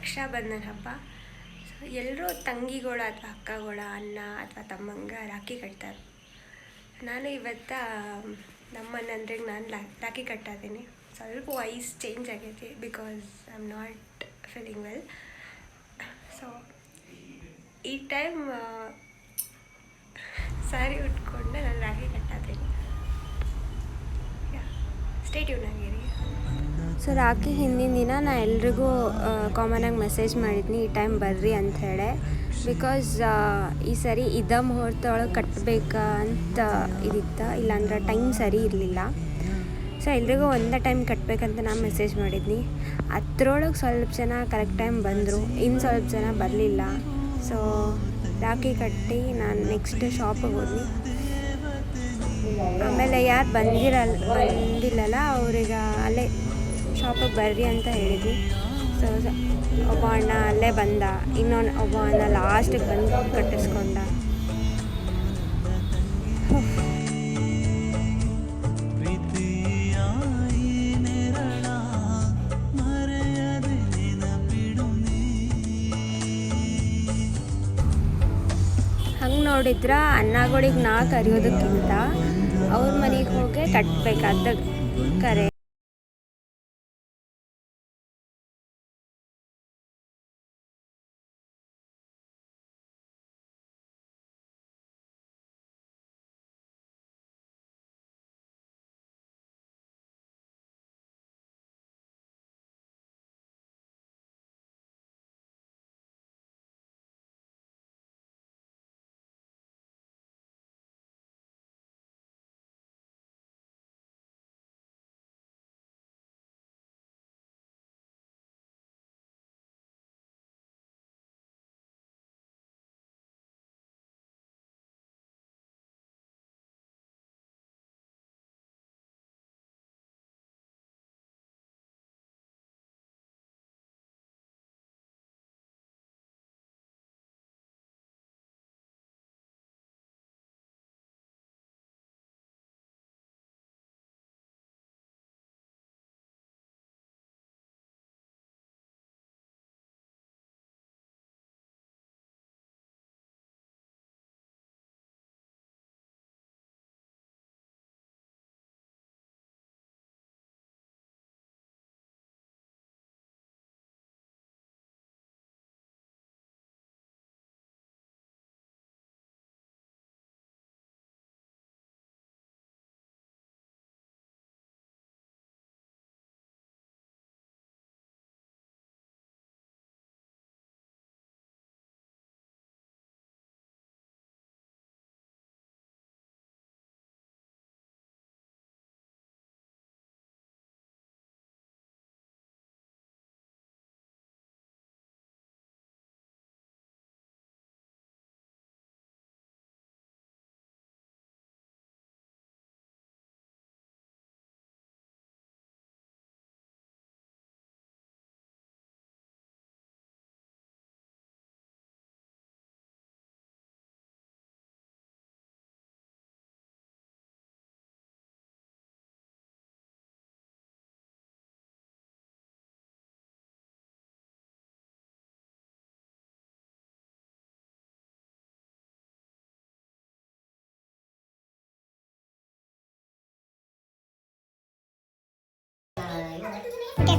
ರಕ್ಷಾ ಬಂಧನ ಹಬ್ಬ. ಸೊ ಎಲ್ಲರೂ ತಂಗಿಗಳ ಅಥವಾ ಅಕ್ಕಗಳ ಅಣ್ಣ ಅಥವಾ ತಮ್ಮಂಗ ರಾಖಿ ಕಟ್ತಾರೆ. ನಾನು ಇವತ್ತು ನಮ್ಮನ್ನ ಅಂದರೆ ನಾನು ರಾಖಿ ಕಟ್ತಾ ಇದ್ದೀನಿ. ಸ್ವಲ್ಪ ವಾಯ್ಸ್ ಚೇಂಜ್ ಆಗೈತಿ because I am not feeling well. So ಈ ಟೈಮ್ ಸ್ಯಾರಿ ಉಟ್ಕೊಂಡು ನಾನು ರಾಖಿ ಕಟ್ತಾ ಇದ್ದೀನಿ. ಸ್ಟೇ ಟ್ಯೂನ್ ಆಗಿರಿ. ಸೊ ರಾಖಿ ಹಿಂದಿನ ದಿನ ನಾ ಎಲ್ರಿಗೂ ಕಾಮನಾಗಿ ಮೆಸೇಜ್ ಮಾಡಿದ್ನಿ ಈ ಟೈಮ್ ಬರ್ರಿ ಅಂಥೇಳಿ. ಬಿಕಾಸ್ ಈ ಸರಿ ಮುಹೂರ್ತ ಒಳಗೆ ಕಟ್ಟಬೇಕಾ ಅಂತ ಇದಿತ್ತು, ಇಲ್ಲಾಂದ್ರೆ ಟೈಮ್ ಸರಿ ಇರಲಿಲ್ಲ. ಸೊ ಎಲ್ರಿಗೂ ಒಂದೇ ಟೈಮ್ ಕಟ್ಟಬೇಕಂತ ನಾನು ಮೆಸೇಜ್ ಮಾಡಿದ್ನಿ. ಅದ್ರೊಳಗೆ ಸ್ವಲ್ಪ ಜನ ಕರೆಕ್ಟ್ ಟೈಮ್ ಬಂದರು, ಇನ್ನು ಸ್ವಲ್ಪ ಜನ ಬರಲಿಲ್ಲ. ಸೊ ರಾಖಿ ಕಟ್ಟಿ ನಾನು ನೆಕ್ಸ್ಟ್ ಶಾಪಿಗೆ ಹೋದ್ನಿ. ಆಮೇಲೆ ಯಾರು ಬಂದಿಲ್ಲಲ್ಲ ಅವ್ರಿಗೆ ಅಲ್ಲೇ ಶಾಪಿಗೆ ಬರ್ರಿ ಅಂತ ಹೇಳಿದ್ವಿ. ಸೊ ಒಬ್ಬ ಅಣ್ಣ ಅಲ್ಲೇ ಬಂದ, ಇನ್ನೊಂದು ಒಬ್ಬ ಅಣ್ಣ ಲಾಸ್ಟಿಗೆ ಬಂದು ಕಟ್ಟಿಸ್ಕೊಂಡ. ಹಂಗೆ ನೋಡಿದ್ರೆ ಅಣ್ಣಗಳಿಗೆ ನಾ ಕರೆಯೋದಕ್ಕಿಂತ ಅವ್ರ ಮನೆಗೆ ಹೋಗಿ ಕಟ್ಟಬೇಕಾದ ಕರೆ.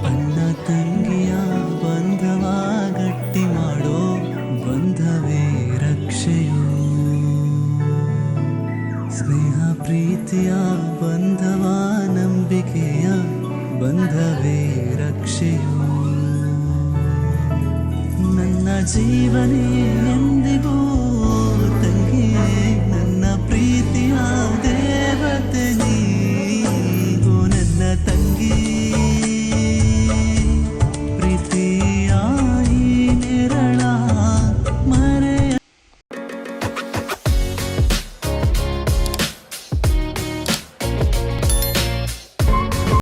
ಅಣ್ಣ ತಂಗಿಯ ಬಂಧವ ಗಟ್ಟಿ ಮಾಡೋ ಬಂಧವೇ ರಕ್ಷೆಯು, ಸ್ನೇಹ ಪ್ರೀತಿಯ ಬಂಧವ ನಂಬಿಕೆಯ ಬಂಧವೇ ರಕ್ಷೆಯು. ನನ್ನ ಜೀವನೇ